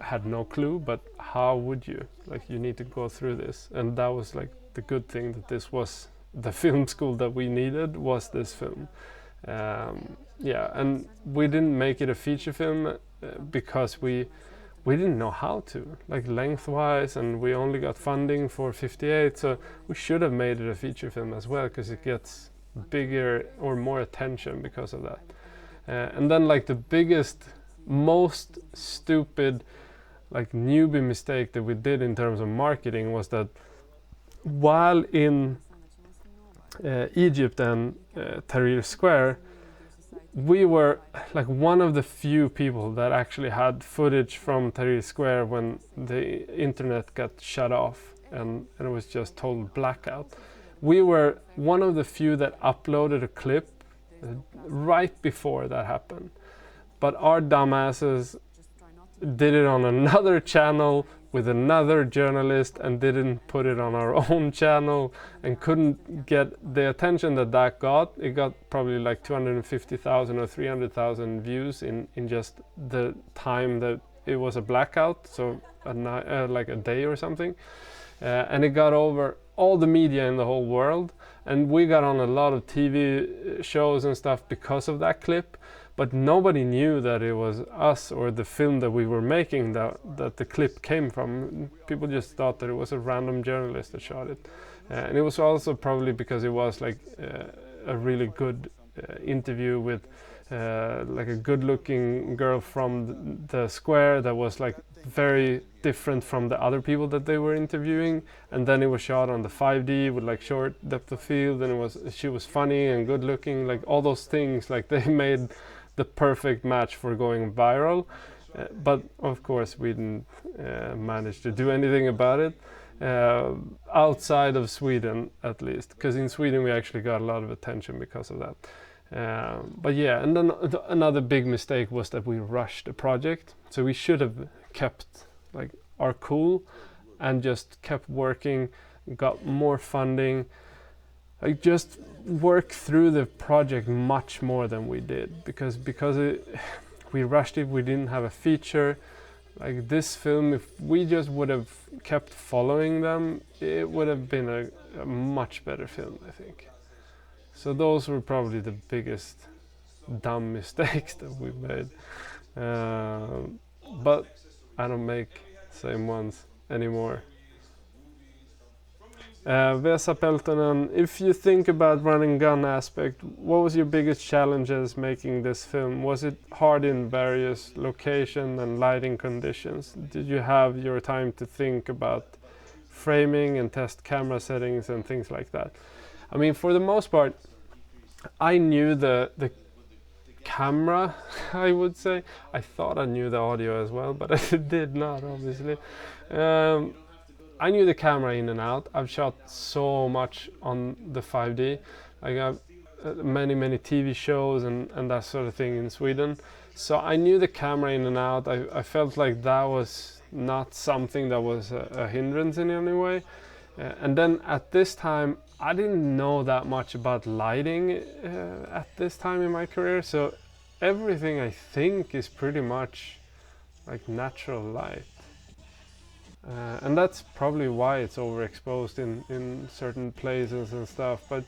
had no clue, but how would you? Like, you need to go through this, and that was like the good thing, that this was the film school that we needed, was this film. Yeah, and we didn't make it a feature film because we didn't know how to, like lengthwise, and we only got funding for 58, so we should have made it a feature film as well, because it gets bigger or more attention because of that. And then like the biggest, most stupid like newbie mistake that we did in terms of marketing was that while in Egypt and Tahrir Square, we were like one of the few people that actually had footage from Tahrir Square when the internet got shut off and it was just total blackout. We were one of the few that uploaded a clip right before that happened. But our dumbasses did it on another channel with another journalist and didn't put it on our own channel, and couldn't get the attention that that got. It got probably like 250,000 or 300,000 views in just the time that it was a blackout, so like a day or something. And it got over all the media in the whole world, and we got on a lot of TV shows and stuff because of that clip. But nobody knew that it was us or the film that we were making that the clip came from. People just thought that it was a random journalist that shot it. And it was also probably because it was like a really good interview with like a good-looking girl from the square that was like very different from the other people that they were interviewing. And then it was shot on the 5D with like short depth of field, and she was funny and good-looking, like all those things, like they made the perfect match for going viral. But of course we didn't manage to do anything about it, outside of Sweden at least, because in Sweden we actually got a lot of attention because of that. But yeah, and then another big mistake was that we rushed the project. So we should have kept like our cool and just kept working, got more funding, like just work through the project much more than we did, because we rushed it. We didn't have a feature. Like this film, if we just would have kept following them, it would have been a much better film, I think. So those were probably the biggest dumb mistakes that we made. But I don't make same ones anymore. Vesa Peltonen, if you think about running gun aspect, what was your biggest challenges making this film? Was it hard in various location and lighting conditions? Did you have your time to think about framing and test camera settings and things like that? I mean, for the most part, I knew the camera, I would say. I thought I knew the audio as well, but I did not, obviously. I knew the camera in and out. I've shot so much on the 5D. I got many TV shows and that sort of thing in Sweden. So I knew the camera in and out. I felt like that was not something that was a hindrance in any way. And then at this time, I didn't know that much about lighting at this time in my career. So everything I think is pretty much like natural light. And that's probably why it's overexposed in certain places and stuff. But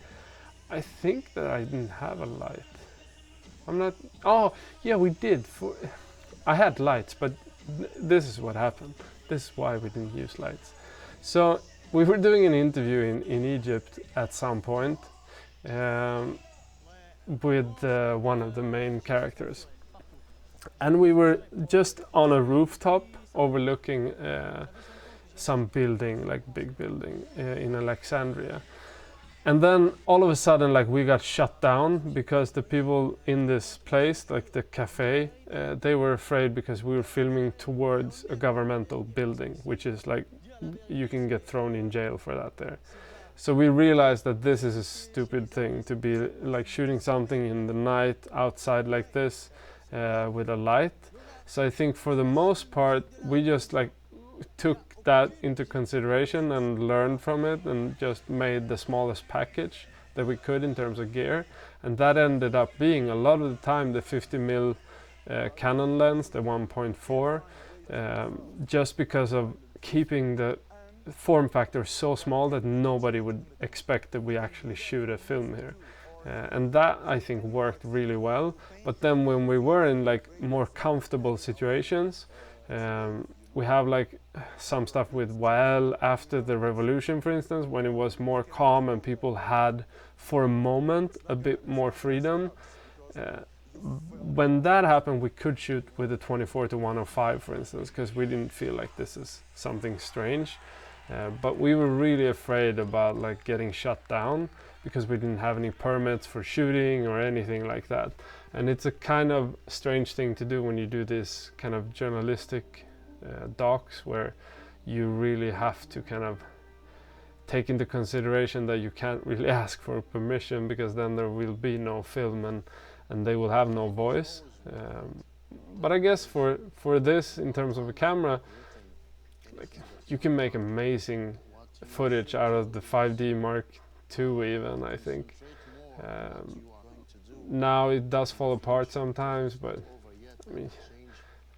I think that I didn't have a light. I'm not. Oh, yeah, we did. I had lights, but this is what happened. This is why we didn't use lights. So we were doing an interview in Egypt at some point um, with one of the main characters, and we were just on a rooftop overlooking some building, like big building in Alexandria. And then all of a sudden, like, we got shut down because the people in this place, like the cafe, they were afraid because we were filming towards a governmental building, which is like you can get thrown in jail for that there. So we realized that this is a stupid thing to be like shooting something in the night outside like this with a light. So I think for the most part we just like took that into consideration and learned from it and just made the smallest package that we could in terms of gear, and that ended up being a lot of the time the 50mm Canon lens, the 1.4, just because of keeping the form factor so small that nobody would expect that we actually shoot a film here. And that I think worked really well. But then when we were in like more comfortable situations, we have like some stuff with Wael after the revolution, for instance, when it was more calm and people had for a moment a bit more freedom. When that happened, we could shoot with a 24 to 105, for instance, because we didn't feel like this is something strange. But we were really afraid about like getting shut down because we didn't have any permits for shooting or anything like that. And it's a kind of strange thing to do when you do this kind of journalistic docs, where you really have to kind of take into consideration that you can't really ask for permission, because then there will be no film and they will have no voice. But I guess for this, in terms of a camera, like, you can make amazing footage out of the 5D Mark II even, I think. Now it does fall apart sometimes, but I mean,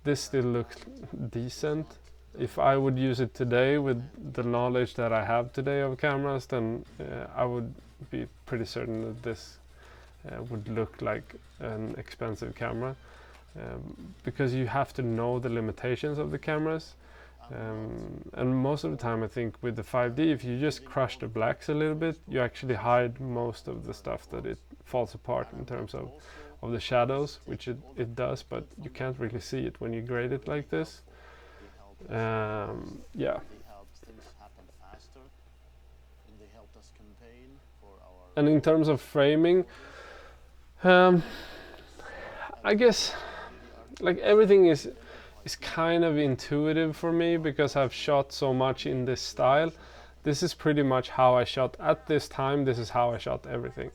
this still looks decent. If I would use it today with the knowledge that I have today of cameras, then I would be pretty certain that this would look like an expensive camera, because you have to know the limitations of the cameras. And most of the time I think with the 5D, if you just crush the blacks a little bit, you actually hide most of the stuff that it falls apart in terms of the shadows, which it does, but you can't really see it when you grade it like this. Yeah. And in terms of framing, I guess like everything is kind of intuitive for me because I've shot so much in this style. This is pretty much how I shot at this time. This is how I shot everything.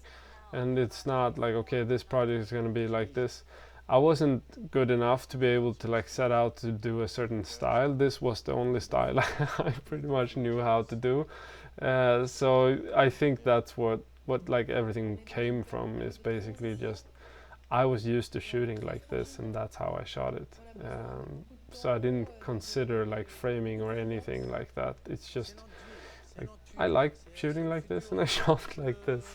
And it's not like, okay, this project is going to be like this. I wasn't good enough to be able to like set out to do a certain style. This was the only style I pretty much knew how to do. So I think that's what like everything came from, is basically just I was used to shooting like this and that's how I shot it. So I didn't consider like framing or anything like that. It's just like I like shooting like this and I shot like this.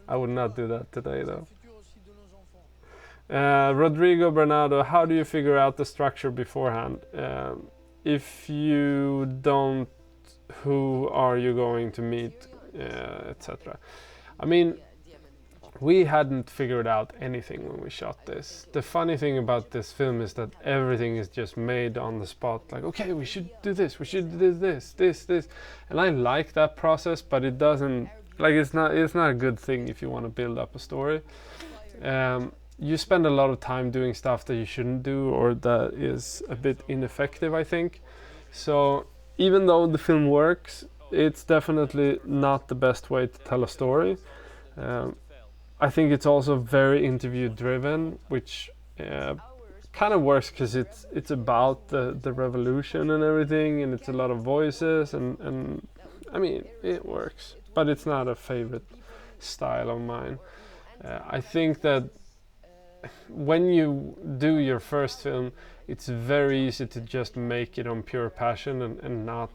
I would not do that today though. Rodrigo Bernardo, how do you figure out the structure beforehand? If you don't, who are you going to meet, etc. I mean, we hadn't figured out anything when we shot this. The funny thing about this film is that everything is just made on the spot. Like, okay, we should do this, we should do this. And I like that process, but it doesn't, like, it's not a good thing if you want to build up a story. You spend a lot of time doing stuff that you shouldn't do, or that is a bit ineffective, I think. So even though the film works, it's definitely not the best way to tell a story. I think it's also very interview driven, which kind of works because it's about the revolution and everything, and it's a lot of voices, and I mean, it works, but it's not a favorite style of mine. I think that when you do your first film, it's very easy to just make it on pure passion and not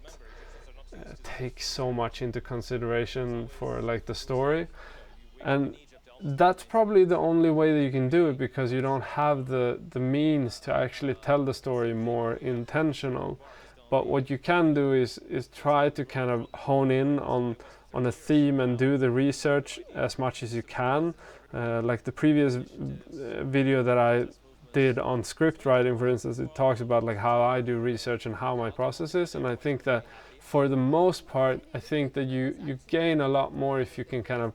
take so much into consideration for like the story. And that's probably the only way that you can do it, because you don't have the means to actually tell the story more intentional. But what you can do is try to kind of hone in on a theme and do the research as much as you can. Like the previous video that I did on script writing, for instance, it talks about like how I do research and how my process is. And I think that for the most part, I think that you gain a lot more if you can kind of,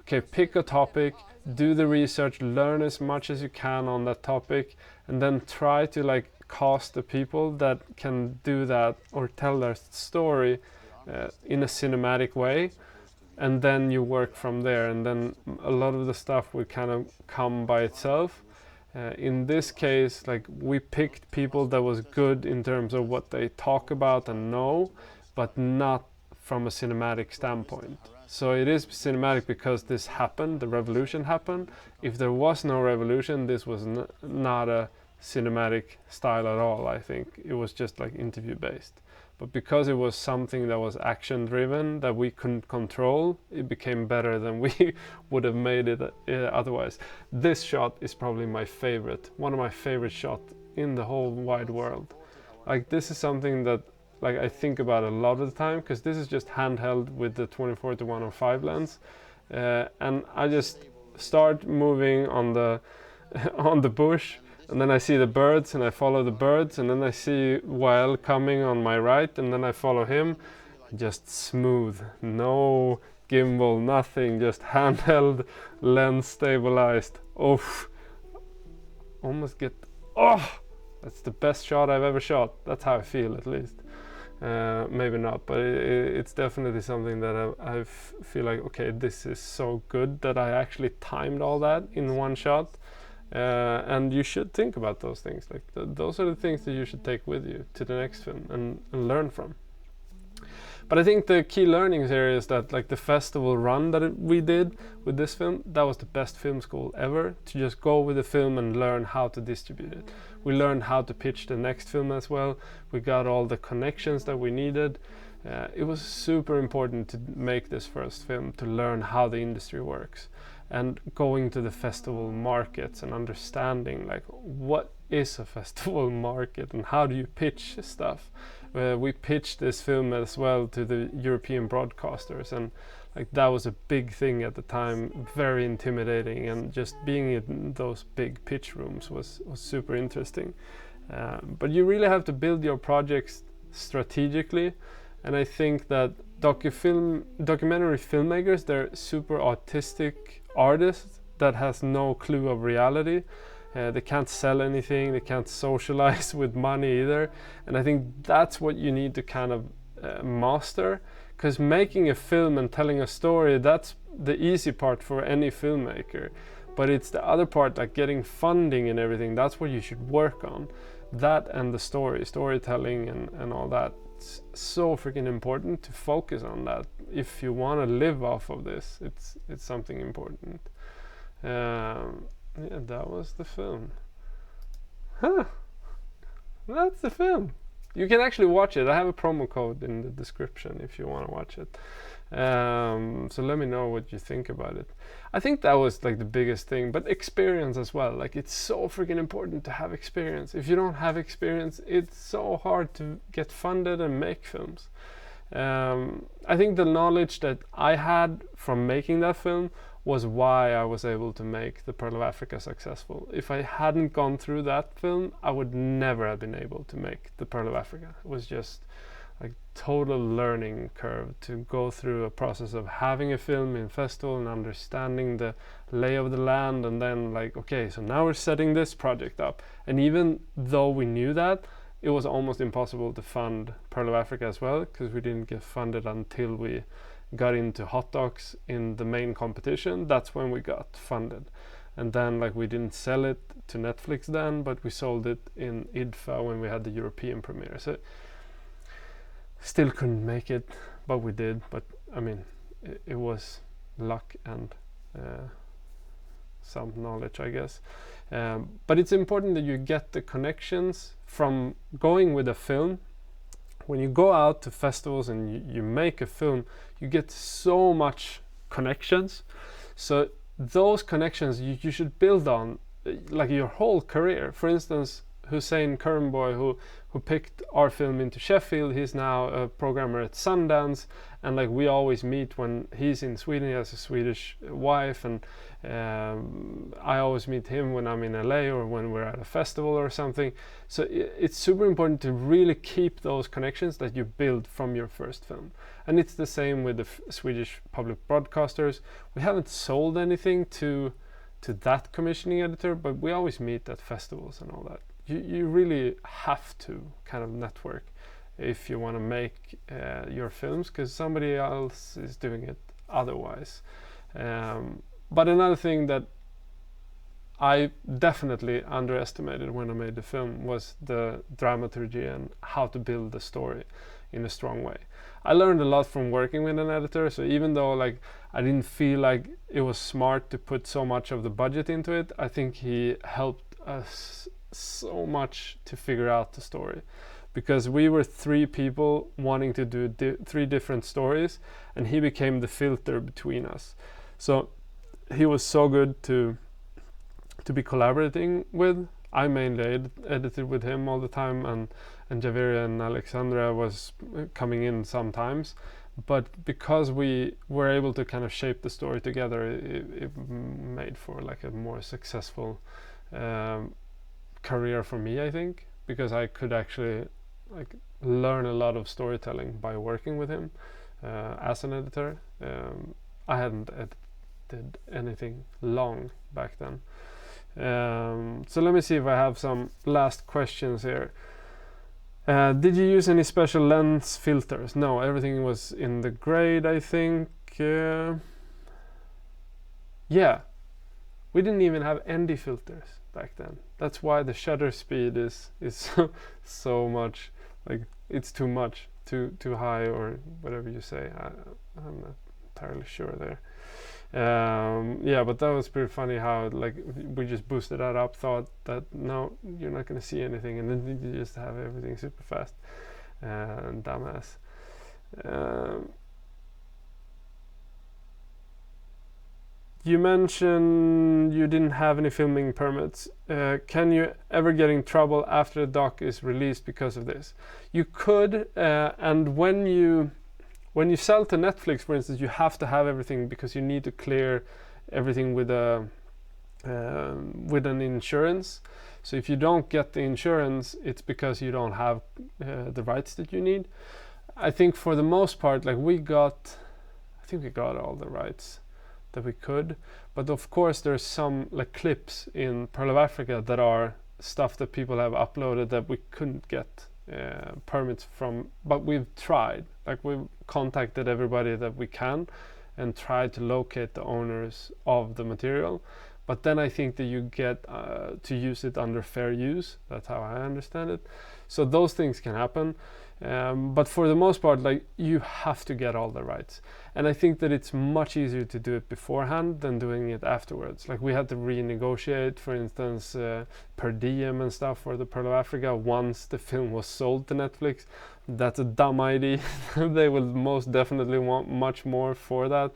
okay, pick a topic, do the research, learn as much as you can on that topic, and then try to like cast the people that can do that or tell their story in a cinematic way, and then you work from there, and then a lot of the stuff will kind of come by itself. In this case, like, we picked people that was good in terms of what they talk about and know, but not from a cinematic standpoint. So it is cinematic because this happened, the revolution happened. If there was no revolution, this was not a cinematic style at all. I think it was just like interview based. But because it was something that was action driven, that we couldn't control, it became better than we would have made it otherwise. This shot is probably my favorite, one of my favorite shots in the whole wide world. Like, this is something that, like, I think about a lot of the time, because this is just handheld with the 24-105 lens, and I just start moving on the on the bush, and then I see the birds and I follow the birds, and then I see Wael coming on my right, and then I follow him. Just smooth, no gimbal, nothing, just handheld, lens stabilized. Oof, almost get, oh, that's the best shot I've ever shot. That's how I feel, at least. Maybe not, but it's definitely something that I feel like, okay, this is so good that I actually timed all that in one shot. And you should think about those things. Like, those are the things that you should take with you to the next film and learn from. But I think the key learnings here is that, like, the festival run that we did with this film, that was the best film school ever, to just go with the film and learn how to distribute it. We learned how to pitch the next film as well. We got all the connections that we needed. It was super important to make this first film, to learn how the industry works, and going to the festival markets and understanding, like, what is a festival market and how do you pitch stuff. We pitched this film as well to the European broadcasters, and like, that was a big thing at the time, very intimidating, and just being in those big pitch rooms was super interesting. But you really have to build your projects strategically, and I think that documentary filmmakers, they're super autistic artists that has no clue of reality. They can't sell anything, they can't socialize with money either, and I think that's what you need to kind of master, because making a film and telling a story, that's the easy part for any filmmaker, but it's the other part, like getting funding and everything, that's what you should work on. That and the storytelling and all that. It's so freaking important to focus on that if you want to live off of this. It's something important. Yeah, that was the film. Huh. That's the film. You can actually watch it. I have a promo code in the description if you want to watch it. So let me know what you think about it. I think that was like the biggest thing, but experience as well. Like, it's so freaking important to have experience. If you don't have experience, it's so hard to get funded and make films. I think the knowledge that I had from making that film was why I was able to make The Pearl of Africa successful. If I hadn't gone through that film, I would never have been able to make The Pearl of Africa. It was just like total learning curve to go through a process of having a film in festival and understanding the lay of the land, and then like, okay, so now we're setting this project up. And even though we knew that, it was almost impossible to fund Pearl of Africa as well, because we didn't get funded until we got into hot dogs in the main competition. That's when we got funded, and then like, we didn't sell it to Netflix then, but we sold it in IDFA when we had the European premiere. So still couldn't make it, but we did. But I mean, it was luck and some knowledge, I guess. But it's important that you get the connections from going with a film. When you go out to festivals and you make a film, you get so much connections. So those connections you should build on like your whole career. For instance, Hussein Kurmboy, who picked our film into Sheffield, he's now a programmer at Sundance, and like we always meet when he's in Sweden. He has a Swedish wife, and I always meet him when I'm in LA or when we're at a festival or something. So it's super important to really keep those connections that you build from your first film. And it's the same with the Swedish public broadcasters. We haven't sold anything to that commissioning editor, but we always meet at festivals and all that. You really have to kind of network if you want to make your films, because somebody else is doing it otherwise. But another thing that I definitely underestimated when I made the film was the dramaturgy and how to build the story in a strong way. I learned a lot from working with an editor, so even though like I didn't feel like it was smart to put so much of the budget into it, I think he helped us so much to figure out the story, because we were 3 people wanting to do 3 different stories, and he became the filter between us. So he was so good to be collaborating with. I mainly edited with him all the time, and Javier and Alexandra was coming in sometimes. But because we were able to kind of shape the story together, it made for like a more successful career for me, I think, because I could actually like learn a lot of storytelling by working with him as an editor. I hadn't edited anything long back then. So let me see if I have some last questions here. Did you use any special lens filters? No, everything was in the grade, I think. Yeah, we didn't even have ND filters back then. That's why the shutter speed is so much, like it's too much, too high, or whatever you say. I'm not entirely sure there. Yeah, but that was pretty funny how like we just boosted that up, thought that no, you're not going to see anything, and then you just have everything super fast and dumbass. You mentioned you didn't have any filming permits. Can you ever get in trouble after the doc is released because of this? You could, and when you sell to Netflix, for instance, you have to have everything because you need to clear everything with an insurance. So if you don't get the insurance, it's because you don't have the rights that you need. I think for the most part, like we got all the rights that we could, but of course there's some like clips in Pearl of Africa that are stuff that people have uploaded that we couldn't get permits from, but we've tried. Like we've contacted everybody that we can and tried to locate the owners of the material. But then I think that you get to use it under fair use. That's how I understand it. So those things can happen. But for the most part, like you have to get all the rights. And I think that it's much easier to do it beforehand than doing it afterwards. Like we had to renegotiate, for instance, per diem and stuff for the Pearl of Africa once the film was sold to Netflix. That's a dumb idea. They will most definitely want much more for that.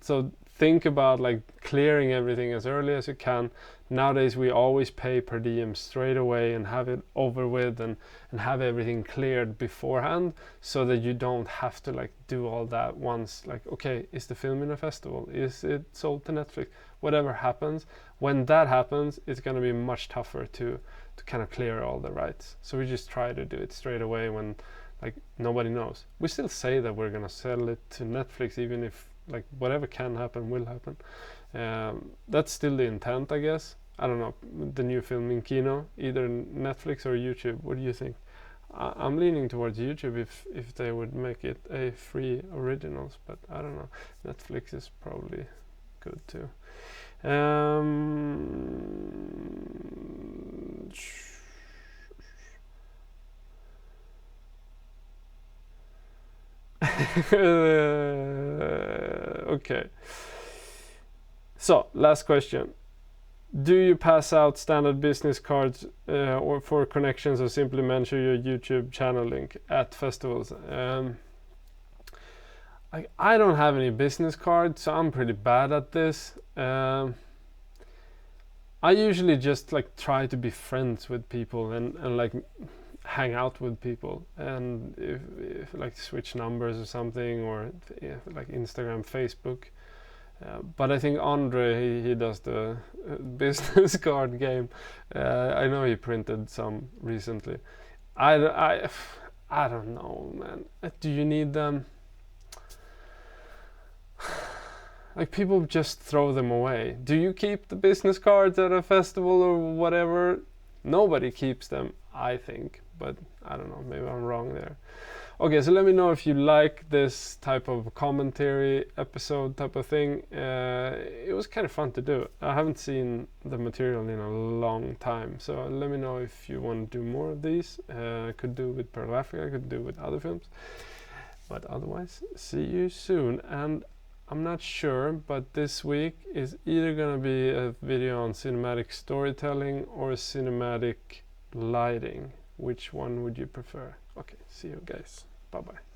So think about like clearing everything as early as you can. Nowadays we always pay per diem straight away and have it over with, and have everything cleared beforehand, so that you don't have to like do all that once. Like, okay, is the film in a festival? Is it sold to Netflix? Whatever happens, when that happens, it's going to be much tougher to kind of clear all the rights. So we just try to do it straight away when like nobody knows. We still say that we're going to sell it to Netflix, even if like whatever can happen will happen. That's still the intent, I guess. I don't know, the new film in Kino, either Netflix or YouTube. What do you think? I'm leaning towards YouTube if they would make it a free originals, but I don't know. Netflix is probably good too. Okay. So, last question. Do you pass out standard business cards or for connections, or simply mention your YouTube channel link at festivals? I don't have any business cards, so I'm pretty bad at this. I usually just like try to be friends with people and like hang out with people, and if like switch numbers or something, or like Instagram, Facebook. But I think Andre, he does the business card game. I know he printed some recently. I don't know, man. Do you need them? Like, people just throw them away. Do you keep the business cards at a festival or whatever? Nobody keeps them, I think. But I don't know, maybe I'm wrong there. Okay, so let me know if you like this type of commentary episode type of thing. It was kind of fun to do. I haven't seen the material in a long time, so let me know if you want to do more of these. I could do with Pearl Africa, I could do with other films. But otherwise, see you soon. And I'm not sure, but this week is either gonna be a video on cinematic storytelling or cinematic lighting. Which one would you prefer? Okay, see you guys. Bye bye.